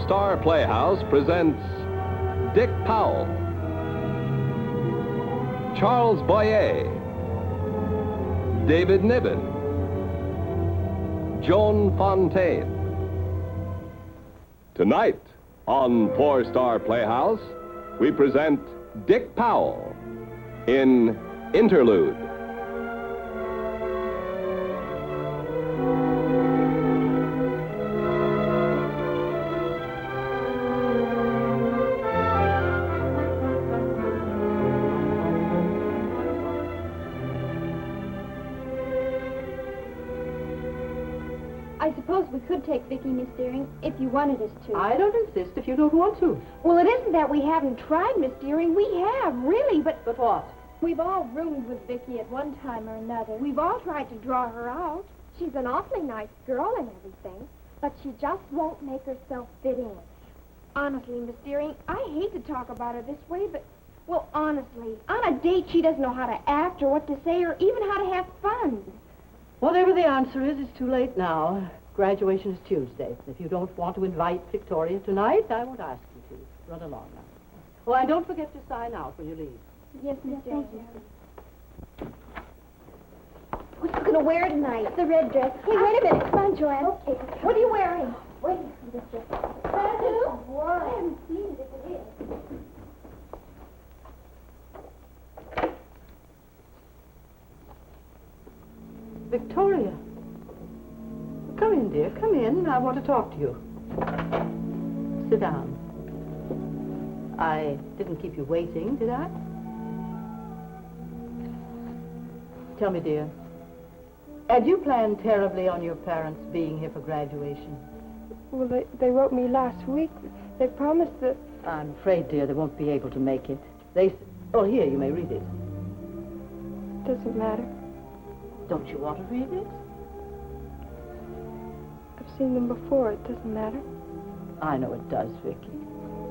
Four-Star Playhouse presents Dick Powell, Charles Boyer, David Niven, Joan Fontaine. Tonight on Four-Star Playhouse, we present Dick Powell in Interlude. I suppose we could take Vicky, Miss Deering, if you wanted us to. I don't insist if you don't want to. Well, it isn't that we haven't tried, Miss Deering. We have, really, but... But what? We've all roomed with Vicky at one time or another. We've all tried to draw her out. She's an awfully nice girl and everything, but she just won't make herself fit in. Honestly, Miss Deering, I hate to talk about her this way, but... Well, honestly, on a date, she doesn't know how to act or what to say or even how to have fun. Whatever the answer is, it's too late now. Graduation is Tuesday. If you don't want to invite Victoria tonight, I won't ask you to. Run along now. Oh, and don't forget to sign out when you leave. Yes, Miss Deering. What are you going to wear tonight? The red dress. Hey, wait a minute. Come on, Joanne. Okay. What are you wearing? Wait a minute. I haven't seen it if it is. Victoria. Come in, dear. Come in. I want to talk to you. Sit down. I didn't keep you waiting, did I? Tell me, dear. Had you planned terribly on your parents being here for graduation? Well, they wrote me last week. They promised that... I'm afraid, dear, they won't be able to make it. Oh, here, you may read it. Doesn't matter. Don't you want to read it? I've seen them before. It doesn't matter. I know it does, Vicky.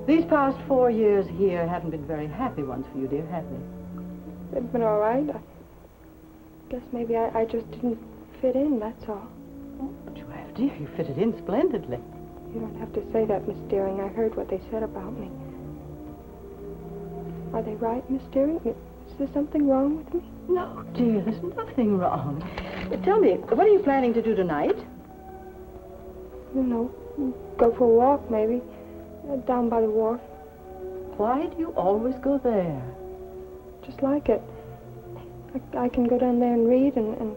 These past 4 years here haven't been very happy ones for you, dear, have they? They've been all right. I guess maybe I just didn't fit in, that's all. Oh, but you have, dear. You fitted in splendidly. You don't have to say that, Miss Deering. I heard what they said about me. Are they right, Miss Deering? Is there something wrong with me? No, dear, there's nothing wrong. Tell me, what are you planning to do tonight? You know, go for a walk, maybe. Down by the wharf. Why do you always go there? Just like it. I can go down there and read and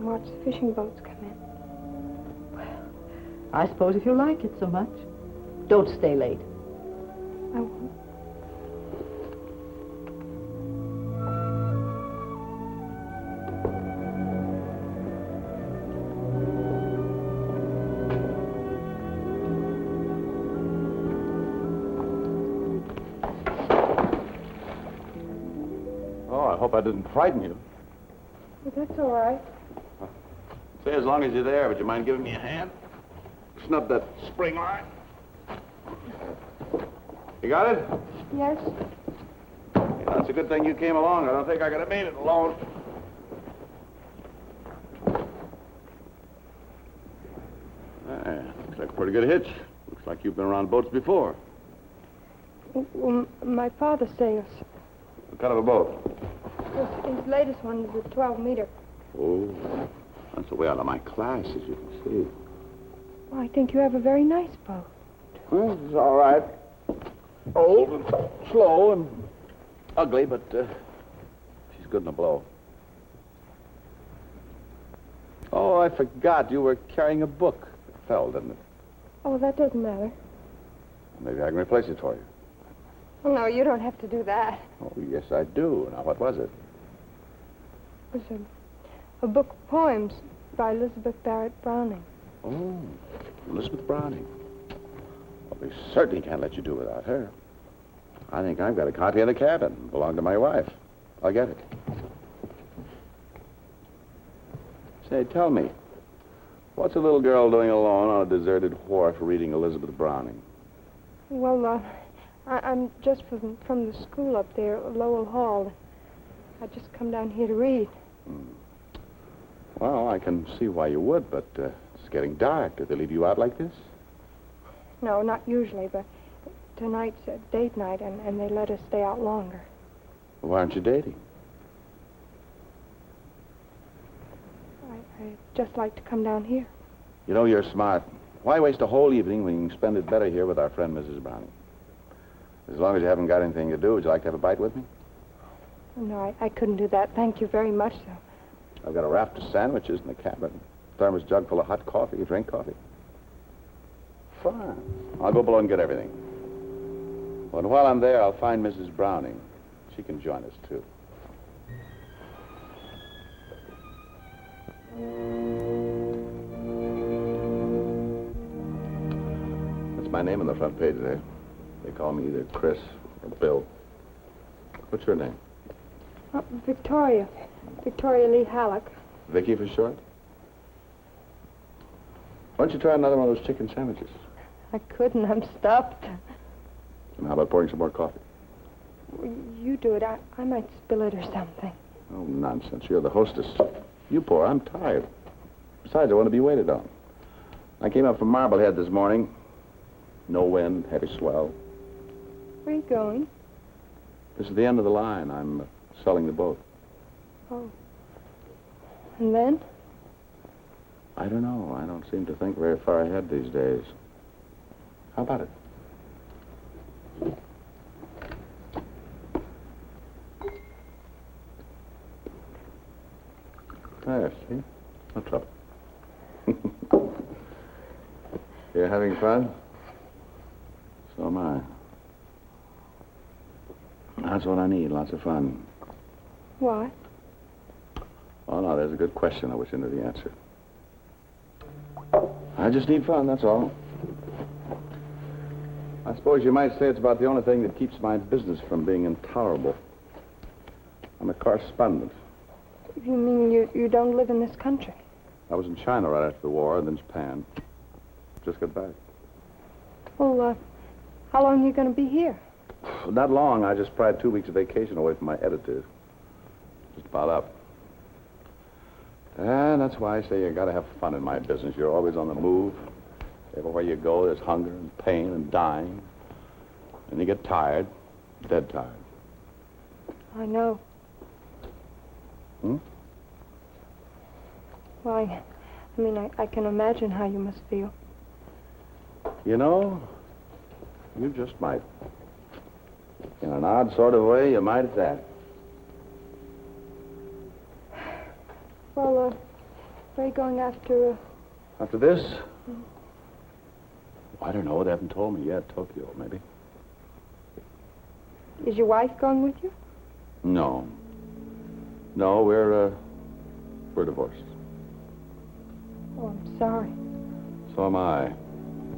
watch the fishing boats come in. Well, I suppose if you like it so much. Don't stay late. I won't. I hope I didn't frighten you. Well, that's all right. Say, as long as you're there, would you mind giving me a hand? Snub that spring line. You got it? Yes? Yeah, it's a good thing you came along. I don't think I could have made it alone. Looks like a pretty good hitch. Looks like you've been around boats before. Well, my father sails. What kind of a boat? His latest one is a 12-meter. Oh, that's way out of my class, as you can see. Well, I think you have a very nice boat. Well, it's all right. Old and slow and ugly, but she's good in a blow. Oh, I forgot. You were carrying a book. It fell, didn't it? Oh, that doesn't matter. Maybe I can replace it for you. Oh, no, you don't have to do that. Oh, yes, I do. Now, what was it? It was a book of poems by Elizabeth Barrett Browning. Oh, Elizabeth Browning. Well, we certainly can't let you do without her. I think I've got a copy in the cabin. It belonged to my wife. I'll get it. Say, tell me, what's a little girl doing alone on a deserted wharf reading Elizabeth Browning? Well, I'm just from the school up there, Lowell Hall. I just come down here to read. Well, I can see why you would, but it's getting dark. Did they leave you out like this? No, not usually, but tonight's a date night, and they let us stay out longer. Why aren't you dating? I'd just like to come down here. You know, you're smart. Why waste a whole evening when you can spend it better here with our friend, Mrs. Browning? As long as you haven't got anything to do, would you like to have a bite with me? No, I couldn't do that. Thank you very much, though. I've got a raft of sandwiches in the cabin. Thermos jug full of hot coffee. You drink coffee? Fine. I'll go below and get everything. Well, and while I'm there, I'll find Mrs. Browning. She can join us, too. That's my name on the front page there. They call me either Chris or Bill. What's your name? Victoria. Victoria Lee Halleck. Vicky for short? Why don't you try another one of those chicken sandwiches? I couldn't. I'm stuffed. And how about pouring some more coffee? You do it. I might spill it or something. Oh, nonsense. You're the hostess. You pour. I'm tired. Besides, I want to be waited on. I came up from Marblehead this morning. No wind, heavy swell. Where are you going? This is the end of the line. I'm selling the boat. Oh. And then? I don't know. I don't seem to think very far ahead these days. How about it? There, see? No trouble. You're having fun? So am I. That's what I need, lots of fun. Why? Oh, no, there's a good question I wish I knew the answer. I just need fun, that's all. I suppose you might say it's about the only thing that keeps my business from being intolerable. I'm a correspondent. You mean you don't live in this country? I was in China right after the war, then Japan. Just got back. Well, how long are you going to be here? Not long. I just pried 2 weeks of vacation away from my editor. Just about up. And that's why I say you got to have fun in my business. You're always on the move. Everywhere you go, there's hunger and pain and dying. And you get tired, dead tired. I know. Hmm? Well, I mean, I can imagine how you must feel. You know, you just might. In an odd sort of way, you might at that. Well, where are you going after... After this? I don't know. They haven't told me yet. Tokyo, maybe. Is your wife going with you? No. No, we're divorced. Oh, I'm sorry. So am I.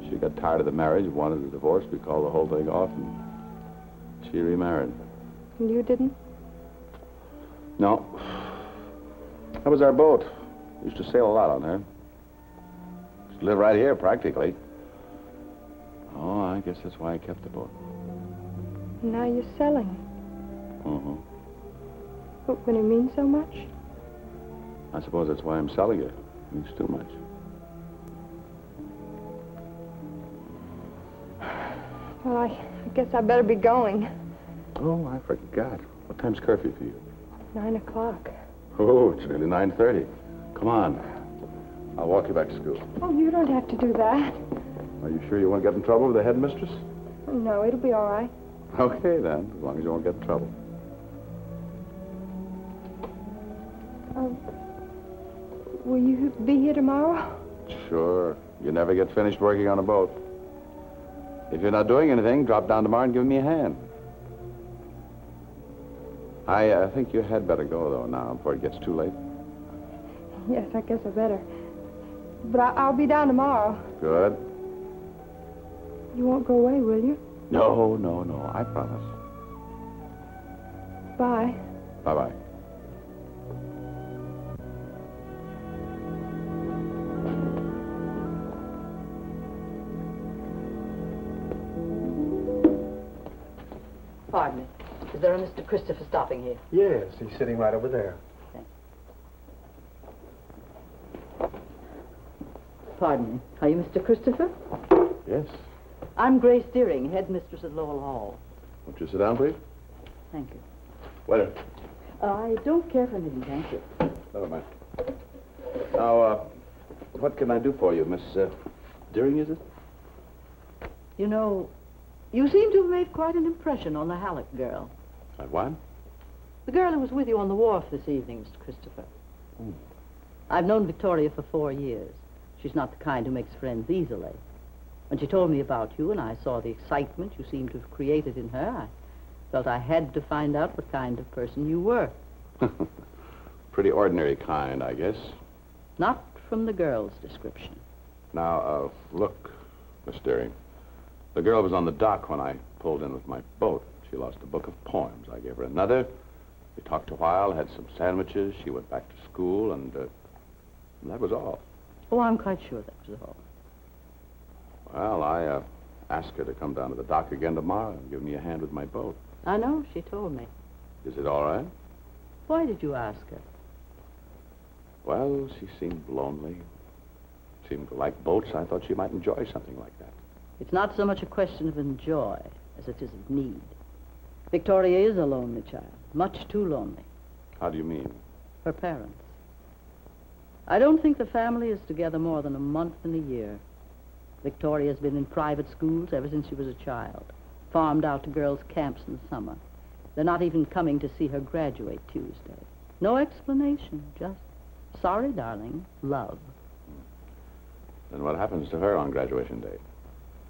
She got tired of the marriage, wanted a divorce. We called the whole thing off, and she remarried. And you didn't? No. That was our boat. We used to sail a lot on her. Used to live right here, practically. Oh, I guess that's why I kept the boat. Now you're selling. Mm-hmm. But when it means so much? I suppose that's why I'm selling it. It means too much. Well, I guess I better be going. Oh, I forgot. What time's curfew for you? 9 o'clock. Oh, it's nearly 9:30. Come on. I'll walk you back to school. Oh, you don't have to do that. Are you sure you won't get in trouble with the headmistress? No, it'll be all right. Okay, then, as long as you won't get in trouble. Will you be here tomorrow? Sure. You never get finished working on a boat. If you're not doing anything, drop down tomorrow and give me a hand. I think you had better go, though, now, before it gets too late. Yes, I guess I better. But I'll be down tomorrow. Good. You won't go away, will you? No, no, no. I promise. Bye. Bye-bye. Pardon me. Is there a Mr. Christopher stopping here? Yes, he's sitting right over there. Pardon me. Are you Mr. Christopher? Yes. I'm Grace Deering, headmistress at Lowell Hall. Won't you sit down, please? Thank you. Waiter. I don't care for anything, thank you. Never mind. Now, what can I do for you, Miss Deering, is it? You know, you seem to have made quite an impression on the Halleck girl. What? The girl who was with you on the wharf this evening, Mr. Christopher. Hmm. I've known Victoria for 4 years. She's not the kind who makes friends easily. When she told me about you and I saw the excitement you seemed to have created in her, I felt I had to find out what kind of person you were. Pretty ordinary kind, I guess. Not from the girl's description. Now, look, Miss Deering. The girl was on the dock when I pulled in with my boat. She lost a book of poems. I gave her another. We talked a while, had some sandwiches. She went back to school, and that was all. Oh, I'm quite sure that was all. Well, I asked her to come down to the dock again tomorrow and give me a hand with my boat. I know, she told me. Is it all right? Why did you ask her? Well, she seemed lonely. Seemed to like boats. I thought she might enjoy something like that. It's not so much a question of enjoy as it is of need. Victoria is a lonely child, much too lonely. How do you mean? Her parents. I don't think the family is together more than a month in a year. Victoria's been in private schools ever since she was a child, farmed out to girls' camps in the summer. They're not even coming to see her graduate Tuesday. No explanation, just, sorry, darling, love. Then what happens to her on graduation day?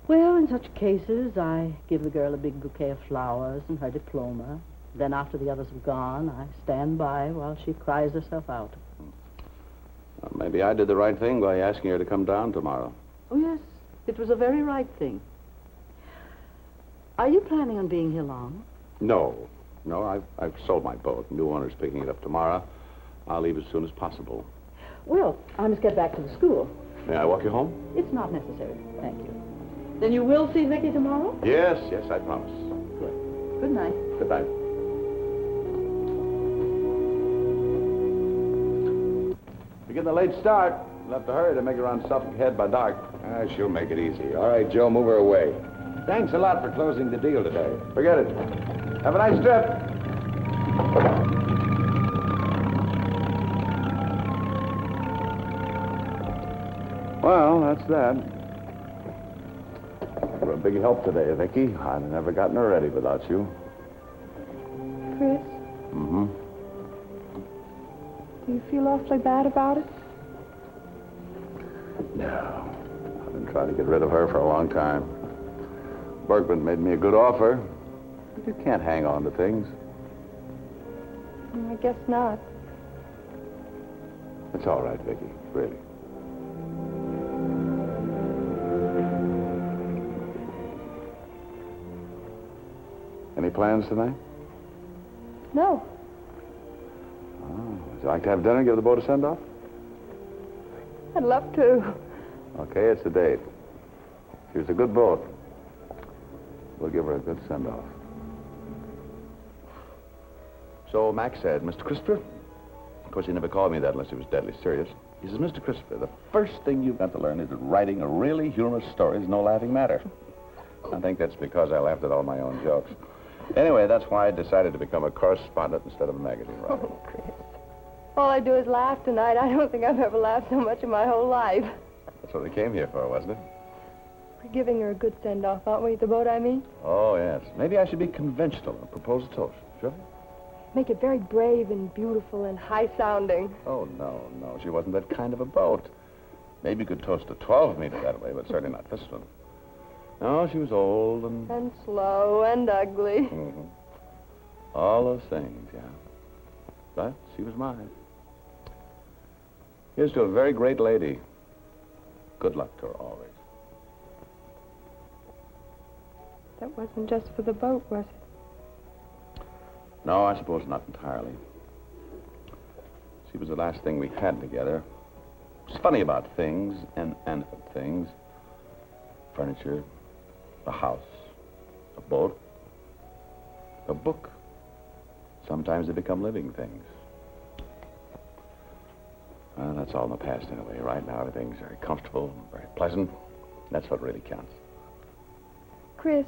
Well, in such cases, I give the girl a big bouquet of flowers and her diploma. Then after the others have gone, I stand by while she cries herself out. Well, maybe I did the right thing by asking her to come down tomorrow. Oh, yes, it was a very right thing. Are you planning on being here long? No, I've sold my boat. New owner's picking it up tomorrow. I'll leave as soon as possible. Well, I must get back to the school. May I walk you home? It's not necessary, thank you. Then you will see Vicky tomorrow? Yes, I promise. Good. Good night. Good night. You're getting a late start. You'll have to hurry to make her on Suffolk Head by dark. She'll make it easy. All right, Joe, move her away. Thanks a lot for closing the deal today. Forget it. Have a nice trip. Well, that's that. You're a big help today, Vicky. I'd have never gotten her ready without you. Chris, Mm-hmm. do you feel awfully bad about it? No. I've been trying to get rid of her for a long time. Bergman made me a good offer. But you can't hang on to things. I guess not. It's all right, Vicky. Really. Any plans tonight? No. Oh, would you like to have dinner and give the boat a send-off? I'd love to. Okay, it's a date. She was a good boat. We'll give her a good send-off. So Max said, Mr. Christopher, of course he never called me that unless he was deadly serious. He says, Mr. Christopher, the first thing you've got to learn is that writing a really humorous story is no laughing matter. I think that's because I laughed at all my own jokes. Anyway, that's why I decided to become a correspondent instead of a magazine writer. Oh, Chris. All I do is laugh tonight. I don't think I've ever laughed so much in my whole life. That's what we came here for, wasn't it? We're giving her a good send-off, aren't we? The boat, I mean. Oh, yes. Maybe I should be conventional and propose a toast, shall I? Make it very brave and beautiful and high-sounding. Oh, no. She wasn't that kind of a boat. Maybe you could toast a 12-meter that way, but certainly not this one. No, she was old and... And slow and ugly. Mm-hmm. All those things, yeah. But she was mine. Here's to a very great lady. Good luck to her always. That wasn't just for the boat, was it? No, I suppose not entirely. She was the last thing we had together. It was funny about things, and inanimate things. Furniture, a house, a boat, a book. Sometimes they become living things. Well, that's all in the past anyway. Right now, everything's very comfortable, very pleasant. That's what really counts. Chris,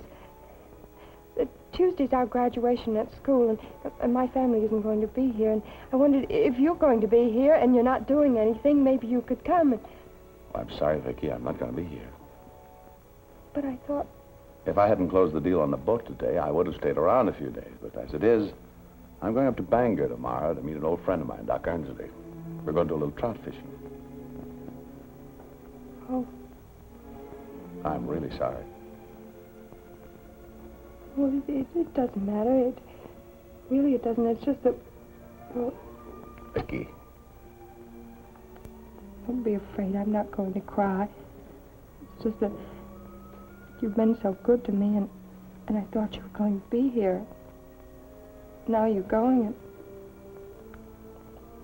Tuesday's our graduation at school, and my family isn't going to be here. And I wondered if you're going to be here and you're not doing anything, maybe you could come. And... Well, I'm sorry, Vicky. I'm not going to be here. But I thought... If I hadn't closed the deal on the boat today, I would have stayed around a few days. But as it is, I'm going up to Bangor tomorrow to meet an old friend of mine, Doc Ernsley. We're going to do a little trout fishing. Oh. I'm really sorry. Well, it doesn't matter. It doesn't. It's just that, well... Vicky. Don't be afraid. I'm not going to cry. It's just that you've been so good to me, and I thought you were going to be here. Now you're going, and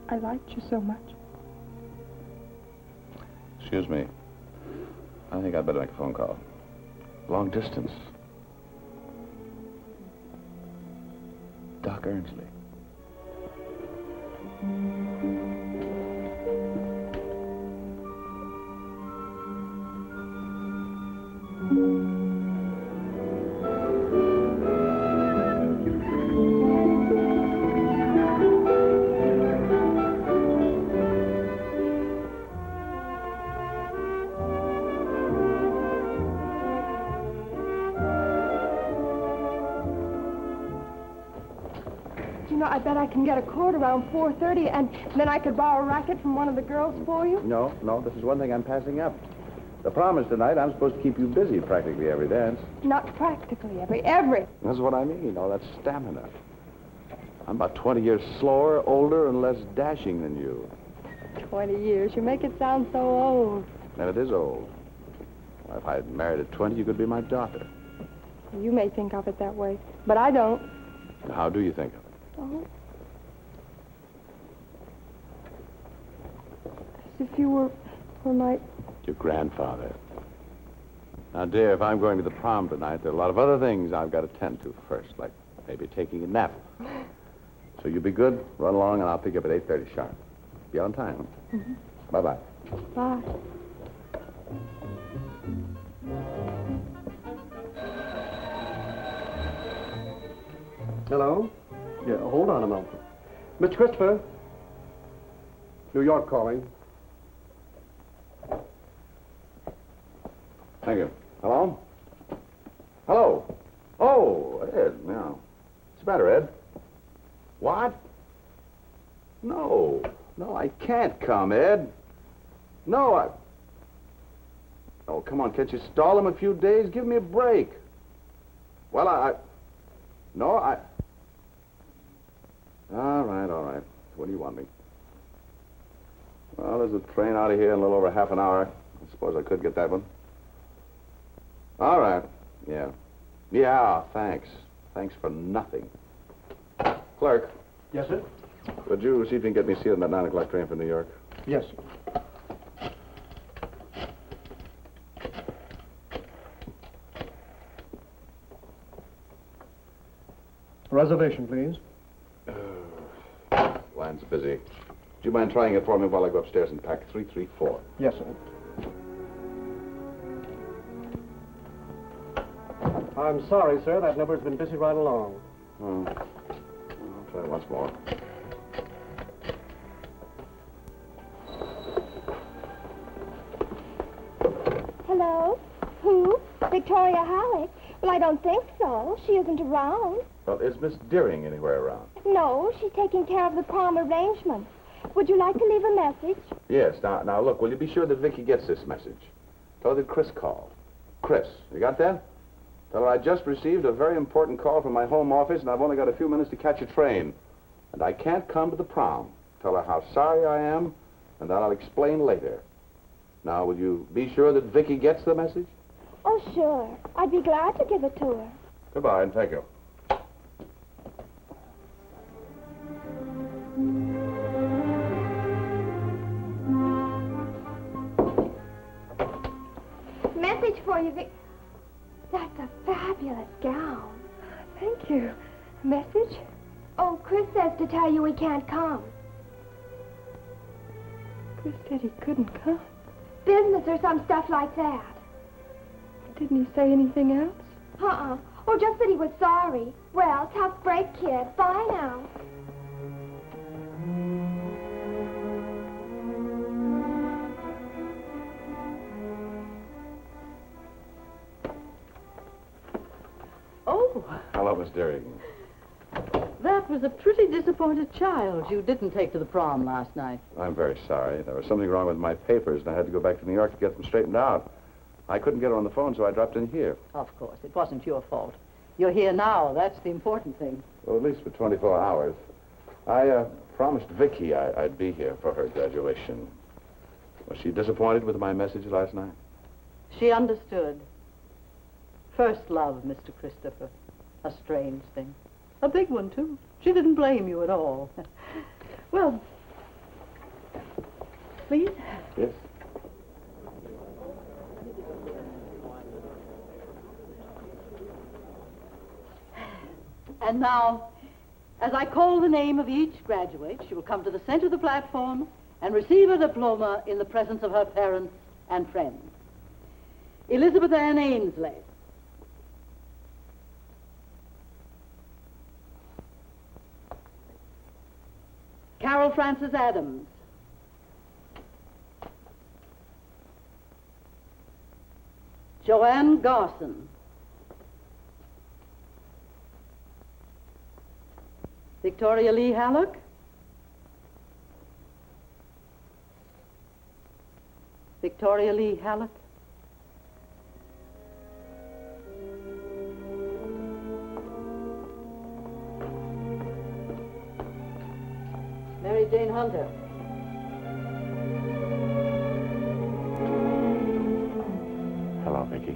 I liked you so much. Excuse me. I think I'd better make a phone call. Long distance. Doc Ernsley. I bet I can get a cord around 4:30, and then I could borrow a racket from one of the girls for you. No, this is one thing I'm passing up. The promise tonight, I'm supposed to keep you busy practically every dance. Not practically every. That's what I mean, all that stamina. I'm about 20 years slower, older, and less dashing than you. 20 years. You make it sound so old. And it is old. Well, if I had married at 20, you could be my daughter. You may think of it that way, but I don't. How do you think of it? Oh. As if you were my... Your grandfather. Now, dear, if I'm going to the prom tonight, there are a lot of other things I've got to tend to first, like maybe taking a nap. So you be good, run along, and I'll pick you up at 8:30 sharp. Be on time. Huh? Mm-hmm. Bye-bye. Bye. Hello? Yeah, hold on a moment. Mr. Christopher? New York calling. Thank you. Hello? Hello? Oh, Ed, yeah. What's the matter, Ed? What? No, I can't come, Ed. No, Oh, come on, can't you stall him a few days? Give me a break. Well, No, All right. What do you want me? Well, there's a train out of here in a little over half an hour. I suppose I could get that one. All right. Yeah. Yeah, thanks. Thanks for nothing. Clerk. Yes, sir? Would you see if you can get me seated on that 9 o'clock train for New York? Yes, sir. Reservation, please. Line's busy. Do you mind trying it for me while I go upstairs and pack 334? Yes, sir. I'm sorry, sir. That number's been busy right along. Oh. I'll try it once more. Hello? Who? Victoria Halleck? Well, I don't think so. She isn't around. Well, is Miss Deering anywhere around? No, she's taking care of the prom arrangements. Would you like to leave a message? Yes. Now, look, will you be sure that Vicky gets this message? Tell her that Chris called. Chris, you got that? Tell her I just received a very important call from my home office, and I've only got a few minutes to catch a train. And I can't come to the prom. Tell her how sorry I am, and that I'll explain later. Now, will you be sure that Vicky gets the message? Oh, sure. I'd be glad to give it to her. Goodbye, and thank you. Message for you, Vic. That's a fabulous gown. Thank you. Message? Oh, Chris says to tell you he can't come. Chris said he couldn't come. Business or some stuff like that. Didn't he say anything else? Oh, just that he was sorry. Well, tough break, kid. Bye now. Oh, Hello, Miss Deering. that was a pretty disappointed child you didn't take to the prom last night. I'm very sorry. There was something wrong with my papers, and I had to go back to New York to get them straightened out. I couldn't get her on the phone, so I dropped in here. Of course, it wasn't your fault. You're here now. That's the important thing. Well, at least for 24 hours. I promised Vicky I'd be here for her graduation. Was she disappointed with my message last night? She understood. First love, Mr. Christopher. A strange thing. A big one, too. She didn't blame you at all. Well, please? Yes. And now, as I call the name of each graduate, she will come to the center of the platform and receive her diploma in the presence of her parents and friends. Elizabeth Ann Ainsley. Carol Frances Adams. Joanne Garson. Victoria Lee Halleck. Victoria Lee Halleck. Mary Jane Hunter. Hello, Vicky.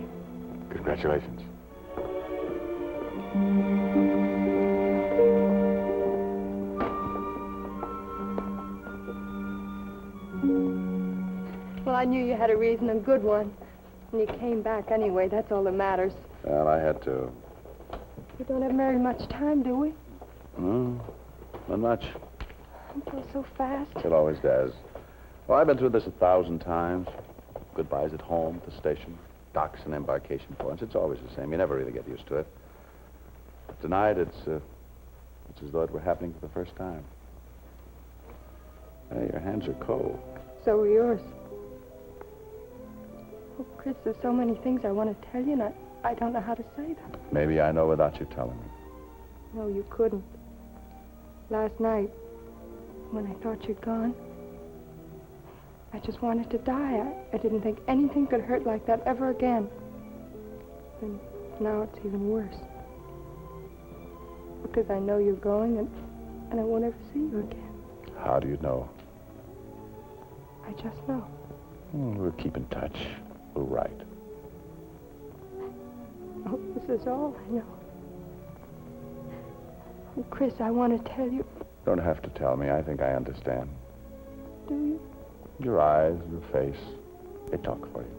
Congratulations. Well, I knew you had a reason, a good one. And you came back anyway. That's all that matters. Well, I had to. We don't have very much time, do we? Not much. It goes so fast. It always does. Well, I've been through this 1,000 times. Goodbyes at home, at the station, docks and embarkation points. It's always the same. You never really get used to it. But tonight, it's as though it were happening for the first time. Hey, your hands are cold. So are yours. Oh, Chris, there's so many things I want to tell you, and I don't know how to say them. Maybe I know without you telling me. No, you couldn't. Last night, when I thought you'd gone, I just wanted to die. I didn't think anything could hurt like that ever again. And now it's even worse. Because I know you're going, and I won't ever see you again. How do you know? I just know. We'll keep in touch. We'll write. Oh, this is all I know. Oh, Chris, I want to tell you. Don't have to tell me. I think I understand. Do you? Your eyes, your face, they talk for you.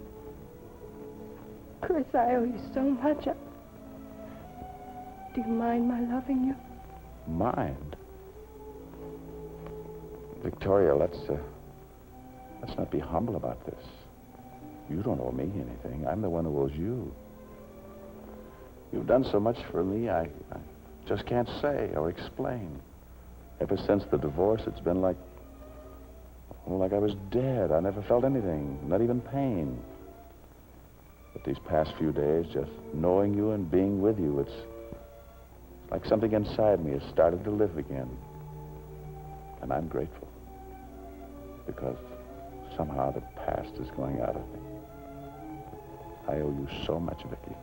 Chris, I owe you so much. Do you mind my loving you? Mind? Victoria, let's not be humble about this. You don't owe me anything. I'm the one who owes you. You've done so much for me, I just can't say or explain. Ever since the divorce, it's been like I was dead. I never felt anything, not even pain. But these past few days, just knowing you and being with you, it's like something inside me has started to live again. And I'm grateful. Because somehow the past is going out of me. I owe you so much, Vicky.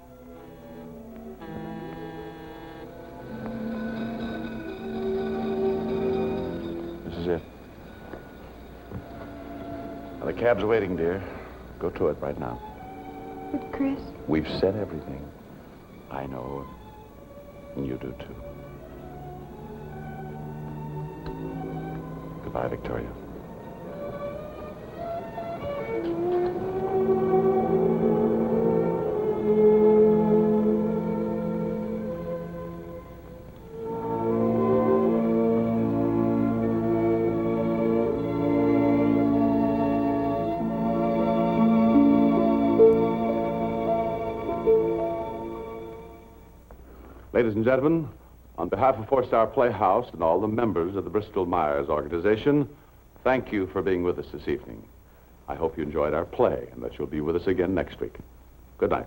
This is it. Well, the cab's waiting, dear. Go to it right now. But, Chris... We've said everything. I know, and you do, too. Goodbye, Victoria. Ladies and gentlemen, on behalf of Four-Star Playhouse and all the members of the Bristol-Myers organization, thank you for being with us this evening. I hope you enjoyed our play and that you'll be with us again next week. Good night.